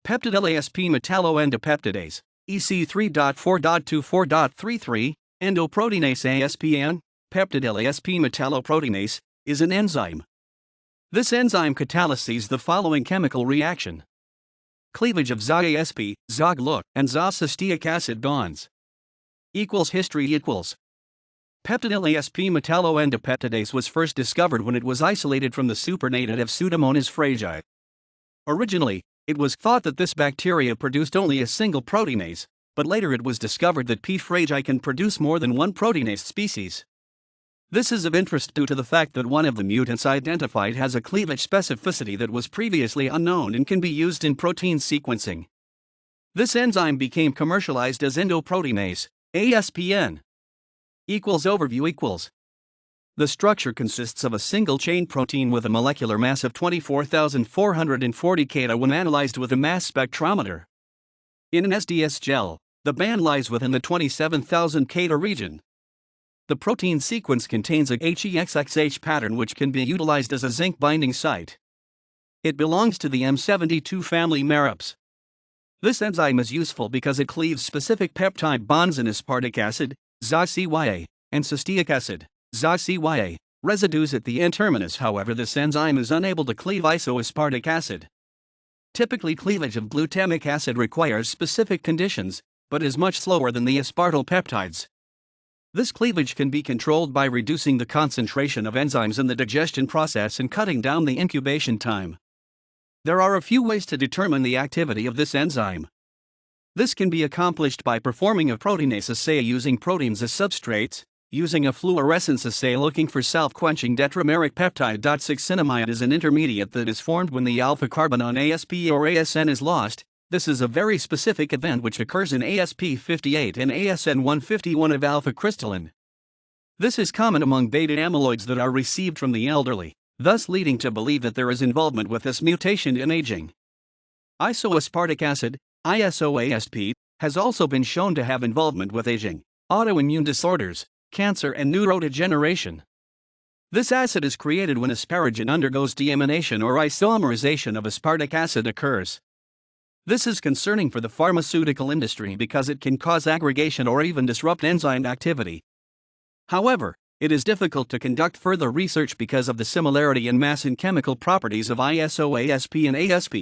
Peptidyl-Asp Metalloendopeptidase, EC3.4.24.33, endoproteinase Asp-N, Peptidyl-Asp Metalloproteinase, is an enzyme. This enzyme catalyses the following chemical reaction: cleavage of Xaa-Asp, Xaa-Glu and Xaa cysteic acid bonds. History equals. Peptidyl-Asp Metalloendopeptidase was first discovered when it was isolated from the supernatant of Pseudomonas fragi. Originally, it was thought that this bacteria produced only a single proteinase, but later it was discovered that P. fragi can produce more than one proteinase species. This is of interest due to the fact that one of the mutants identified has a cleavage specificity that was previously unknown and can be used in protein sequencing. This enzyme became commercialized as endoproteinase, Asp-N. Overview. The structure consists of a single-chain protein with a molecular mass of 24,440 kDa when analyzed with a mass spectrometer. In an SDS gel, the band lies within the 27,000 kDa region. The protein sequence contains a HEXXH pattern which can be utilized as a zinc binding site. It belongs to the M72 family MEROPS. This enzyme is useful because it cleaves specific peptide bonds in aspartic acid, Xaa-Cya, and cysteic acid, Xaa-Cya, residues at the N-terminus. However, this enzyme is unable to cleave Isoaspartic acid. Typically, cleavage of glutamic acid requires specific conditions, but is much slower than the aspartyl peptides. This cleavage can be controlled by reducing the concentration of enzymes in the digestion process and cutting down the incubation time. There are a few ways to determine the activity of this enzyme. This can be accomplished by performing a proteinase assay using proteins as substrates, using a fluorescence assay looking for self-quenching tetrameric peptide.Succinimide is an intermediate that is formed when the alpha carbon on Asp or Asn is lost. This is a very specific event which occurs in Asp58 and Asn151 of alpha crystalline. This is common among beta amyloids that are received from the elderly, thus leading to believe that there is involvement with this mutation in aging. Isoaspartic acid, Isoasp, has also been shown to have involvement with aging, autoimmune disorders, cancer and neurodegeneration. This acid is created when asparagine undergoes deamination or isomerization of aspartic acid occurs. This is concerning for the pharmaceutical industry because it can cause aggregation or even disrupt enzyme activity. However, it is difficult to conduct further research because of the similarity in mass and chemical properties of Isoasp and Asp.